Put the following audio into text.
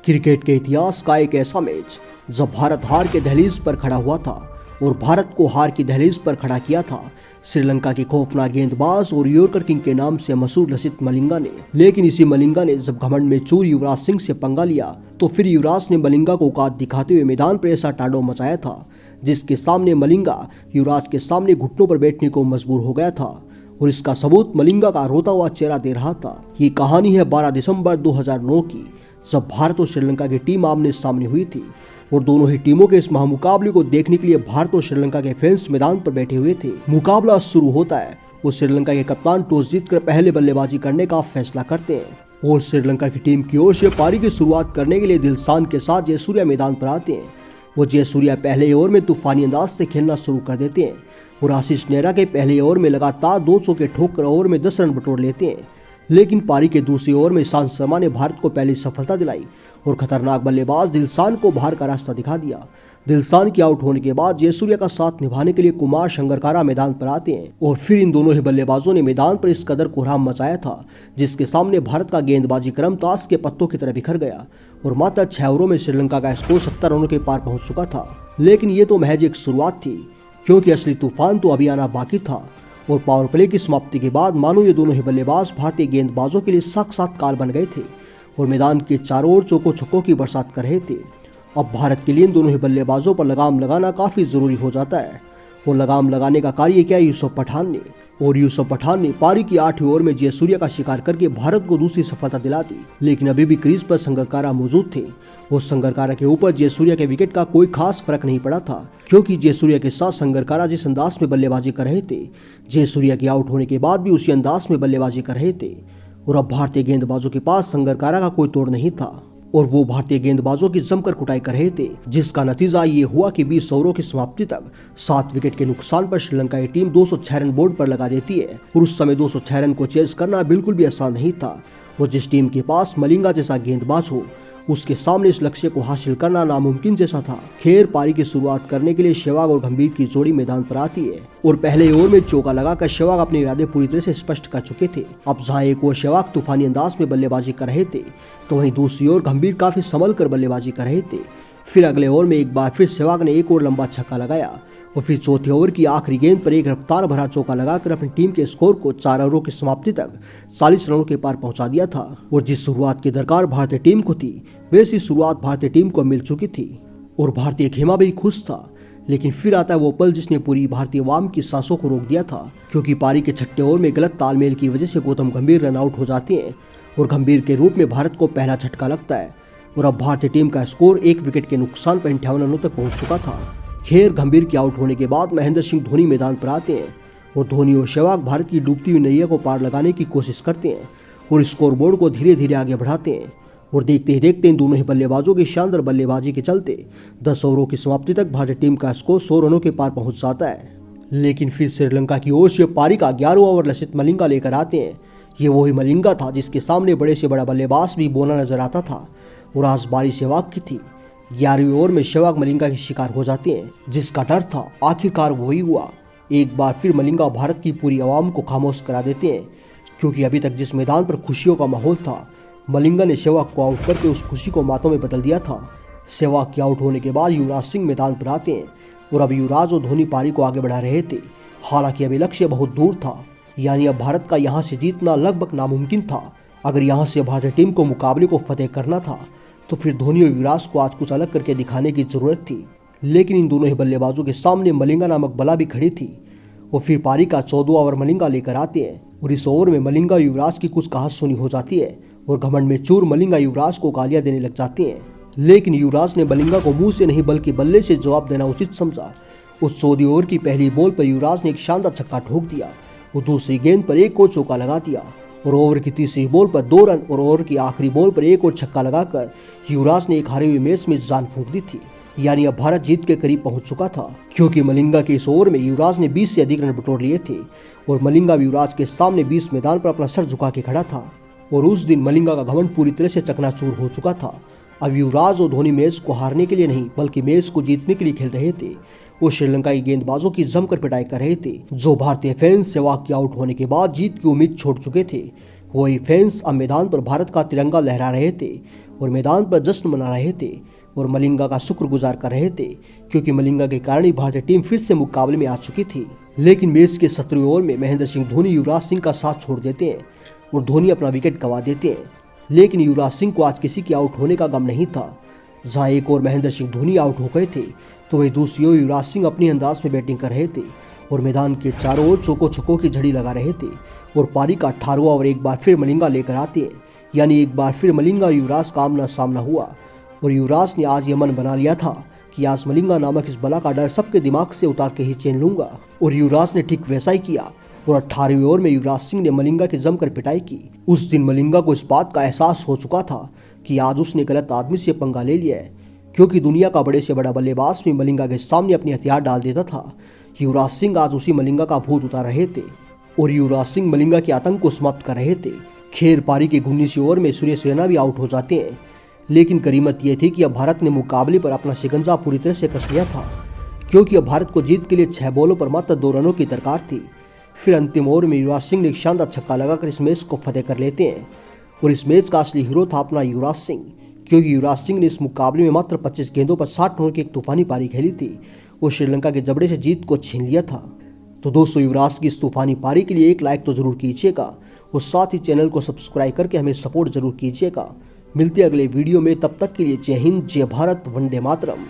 Cricket के इतिहास का एक ऐसा मैच जब भारत हार के दहलीज पर खड़ा हुआ था और भारत को हार की दहलीज पर खड़ा किया था श्रीलंका के खौफनाक गेंदबाज और यॉर्कर किंग के नाम से मशहूर लसित मलिंगा ने। लेकिन इसी मलिंगा ने जब घमंड में चूर युवराज सिंह से पंगा लिया तो फिर युवराज ने मलिंगा को औकात दिखाते हुए मैदान पर ऐसा तांडव मचाया था जिसके सामने मलिंगा युवराज के सामने घुटनों पर बैठने को मजबूर हो गया था। और इसका सबूत मलिंगा का रोता हुआ चेहरा दे रहा था। ये कहानी है 12 दिसंबर 2009 की, जब भारत और श्रीलंका की टीम आमने सामने हुई थी और दोनों ही टीमों के इस महामुकाबले को देखने के लिए भारत और श्रीलंका के फैंस मैदान पर बैठे हुए थे। मुकाबला शुरू होता है और श्रीलंका के कप्तान टॉस जीतकर पहले बल्लेबाजी करने का फैसला करते हैं और श्रीलंका की टीम की ओर से पारी की शुरुआत करने के लिए दिलशान के साथ जयसूर्या मैदान पर आते हैं। वो जयसूर्या पहले ओवर में तूफानी अंदाज से खेलना शुरू कर देते हैं और आशीष नेहरा के पहले ओवर में लगातार 200 के ठोकर ओवर में 10 रन बटोर लेते हैं। लेकिन पारी के दूसरे ओवर में ईशांत शर्मा ने भारत को पहली सफलता दिलाई और खतरनाक बल्लेबाज दिलशान को बाहर का रास्ता दिखा दिया। दिलशान के आउट होने के बाद जयसूर्या का साथ निभाने के लिए कुमार संगकारा मैदान पर आते हैं और फिर इन दोनों ही बल्लेबाजों ने मैदान पर इस कदर कोहराम मचाया था जिसके सामने भारत का गेंदबाजी क्रम ताश के पत्तों की तरह बिखर गया और मात्र 6 ओवरों में श्रीलंका का स्कोर 70 रनों के पार पहुंच चुका था। लेकिन ये तो महज एक शुरुआत थी, क्योंकि असली तूफान तो अभी आना बाकी था। और पावर प्ले की समाप्ति के बाद मानो ये दोनों ही बल्लेबाज भारतीय गेंदबाजों के लिए साक्षात काल बन गए थे और मैदान के चारों ओर चौको छक्कों की बरसात कर रहे थे। अब भारत के लिए इन दोनों ही बल्लेबाजों पर लगाम लगाना काफी जरूरी हो जाता है और लगाम लगाने का कार्य किया यूसुफ पठान ने पारी की 8वीं ओवर में जयसूर्या का शिकार करके भारत को दूसरी सफलता दिला दी। लेकिन अभी भी क्रीज पर संगकारा मौजूद थे और संगकारा के ऊपर जयसूर्या के विकेट का कोई खास फर्क नहीं पड़ा था, क्योंकि जयसूर्या के साथ संगकारा जिस अंदाज में बल्लेबाजी कर रहे थे जयसूर्या के आउट होने के बाद भी उसी अंदाज में बल्लेबाजी कर रहे थे। और अब भारतीय गेंदबाजों के पास संगकारा का कोई तोड़ नहीं था और वो भारतीय गेंदबाजों की जमकर कुटाई कर रहे थे, जिसका नतीजा ये हुआ कि 20 ओवरों की समाप्ति तक 7 विकेट के नुकसान पर श्रीलंका की टीम 206 रन बोर्ड पर लगा देती है। और उस समय 206 रन को चेज करना बिल्कुल भी आसान नहीं था और जिस टीम के पास मलिंगा जैसा गेंदबाज हो उसके सामने इस लक्ष्य को हासिल करना नामुमकिन जैसा था। खैर, पारी की शुरुआत करने के लिए सहवाग और गंभीर की जोड़ी मैदान पर आती है और पहले ओवर में चौका लगाकर सहवाग अपने इरादे पूरी तरह से स्पष्ट कर चुके थे। अब जहां एक ओर सहवाग तूफानी अंदाज में बल्लेबाजी कर रहे थे तो वहीं दूसरी ओर गंभीर काफी संभल कर बल्लेबाजी कर रहे थे। फिर अगले ओवर में एक बार फिर सहवाग ने एक और लंबा छक्का लगाया और फिर चौथे ओवर की आखिरी गेंद पर एक रफ्तार भरा चौका लगाकर अपनी टीम के स्कोर को 4 ओवरों की समाप्ति तक 40 रनों के पार पहुंचा दिया था। और जिस शुरुआत की दरकार भारतीय टीम को थी वैसी शुरुआत भारतीय टीम को मिल चुकी थी और भारतीय खेमा भी खुश था। लेकिन फिर आता है वो पल जिसने पूरी भारतीय अवाम की सांसों को रोक दिया था, क्योंकि पारी के 6ठे ओवर में गलत तालमेल की वजह से गौतम गंभीर रन आउट हो जाते हैं और गंभीर के रूप में भारत को पहला झटका लगता है और अब भारतीय टीम का स्कोर 1 विकेट के नुकसान पर 58 रनों तक पहुंच चुका था। खैर, गंभीर के आउट होने के बाद महेंद्र सिंह धोनी मैदान पर आते हैं और धोनी और सहवाग भारत की डूबती हुई नैया को पार लगाने की कोशिश करते हैं और स्कोर बोर्ड को धीरे धीरे आगे बढ़ाते हैं। और देखते ही देखते इन दोनों ही बल्लेबाजों की शानदार बल्लेबाजी के चलते 10 ओवरों की समाप्ति तक भारतीय टीम का स्कोर 100 रनों के पार पहुंच जाता है। लेकिन फिर श्रीलंका की ओर से पारी का 11वां ओवर लसित मलिंगा लेकर आते हैं। ये वही मलिंगा था जिसके सामने बड़े से बड़ा बल्लेबाज भी बोला नजर आता था और आज बारी सहवाग की थी। 11वीं ओवर में सहवाग मलिंगा के शिकार हो जाते हैं, जिसका डर था आखिरकार वही हुआ। एक बार फिर मलिंगा भारत की पूरी आवाम को खामोश करा देते हैं, क्योंकि अभी तक जिस मैदान पर खुशियों का माहौल था मलिंगा ने सहवाग को आउट करके उस खुशी को मातों में बदल दिया था। सहवाग के आउट होने के बाद युवराज सिंह मैदान पर आते हैं और अब युवराज और धोनी पारी को आगे बढ़ा रहे थे। हालांकि अभी लक्ष्य बहुत दूर था, यानी अब भारत का यहाँ से जीतना लगभग नामुमकिन था। अगर यहाँ से भारतीय टीम को मुकाबले को फतेह करना था तो फिर धोनी और युवराज को आज कुछ अलग करके दिखाने की जरूरत थी। लेकिन इन दोनों ही बल्लेबाजों के सामने मलिंगा नामक बला भी खड़ी थी और फिर पारी का 14वां ओवर मलिंगा लेकर आते हैं और इस ओवर में मलिंगा युवराज की कुछ कहासुनी हो जाती है और घमंड में चूर मलिंगा युवराज को गालियां देने लग जाती हैं। लेकिन युवराज ने मलिंगा को मुंह से नहीं बल्कि बल्ले से जवाब देना उचित समझा। उस 14वीं ओवर की पहली बॉल पर युवराज ने एक शानदार छक्का ठोक दिया और दूसरी गेंद पर एक और चौका लगा दिया और ओवर की तीसरी बॉल पर 2 रन और ओवर की आखिरी बॉल पर एक और छक्का लगाकर युवराज ने एक हारे हुए मैच में जान फूंक दी थी। यानी अब भारत जीत के करीब पहुंच चुका था, क्योंकि मलिंगा के इस ओवर में युवराज ने 20 से अधिक रन बटोर लिए थे और मलिंगा युवराज के सामने 20 मैदान पर अपना सर झुका के खड़ा था। और उस दिन मलिंगा का घमंड पूरी तरह से चकनाचूर हो चुका था। अब युवराज और धोनी मैच को हारने के लिए नहीं बल्कि मैच को जीतने के लिए खेल रहे थे। वो श्रीलंका की गेंदबाजों की जमकर पिटाई कर रहे थे। जो भारतीय फैंस सहवाग के आउट होने के बाद जीत की उम्मीद छोड़ चुके थे, वही फैंस अब मैदान पर भारत का तिरंगा लहरा रहे थे और मैदान पर जश्न मना रहे थे और मलिंगा का शुक्रगुजार कर रहे थे, क्योंकि मलिंगा के कारण ही भारतीय टीम फिर से मुकाबले में आ चुकी थी। लेकिन मैच के 17वें ओवर में महेंद्र सिंह धोनी युवराज सिंह का साथ छोड़ देते हैं और धोनी अपना विकेट गंवा देते हैं। लेकिन युवराज सिंह को आज किसी के आउट होने का गम नहीं था। जहां एक और महेंद्र सिंह धोनी आउट हो गए थे, तो वहीं दूसरी ओर युवराज सिंह अपने अंदाज में बैटिंग कर रहे थे और मैदान के चारों ओर चौको छक्कों की झड़ी लगा रहे थे। और पारी का 18वां ओवर एक बार फिर मलिंगा लेकर आते हैं, यानी एक बार फिर मलिंगा और युवराज का आमना सामना हुआ। और युवराज ने आज यह मन बना लिया था कि आज मलिंगा नामक इस बला का डर सबके दिमाग से उतार के ही चैन लूंगा। और युवराज ने ठीक वैसा ही किया और 18वें ओवर में युवराज सिंह ने मलिंगा की जमकर पिटाई की। उस दिन मलिंगा को इस बात का एहसास हो चुका था कि आज उसने गलत आदमी से पंगा ले लिया है, क्योंकि दुनिया का बड़े से बड़ा बल्लेबाज भी मलिंगा के सामने अपने हथियार डाल देता था। युवराज सिंह आज उसी मलिंगा का भूत उतार रहे थे और युवराज सिंह मलिंगा के आतंक को समाप्त कर रहे थे। खेर पारी के 19वें ओवर में सुरेश रैना भी आउट हो जाते हैं। लेकिन करीमत यह थी कि अब भारत ने मुकाबले पर अपना शिकंजा पूरी तरह से कस लिया था, क्योंकि अब भारत को जीत के लिए 6 बॉलों पर मात्र 2 रनों की दरकार थी। फिर अंतिम ओवर में युवराज सिंह ने एक शानदार छक्का लगाकर इस मैच को फतेह कर लेते हैं। और इस मैच का असली हीरो था अपना युवराज सिंह, क्योंकि युवराज सिंह ने इस मुकाबले में मात्र 25 गेंदों पर 60 रनों की एक तूफानी पारी खेली थी और श्रीलंका के जबड़े से जीत को छीन लिया था। तो दोस्तों, युवराज की इस तूफानी पारी के लिए एक लाइक तो जरूर कीजिएगा और साथ ही चैनल को सब्सक्राइब करके हमें सपोर्ट जरूर कीजिएगा। मिलते हैं अगले वीडियो में, तब तक के लिए जय हिंद, जय भारत, वंदे मातरम।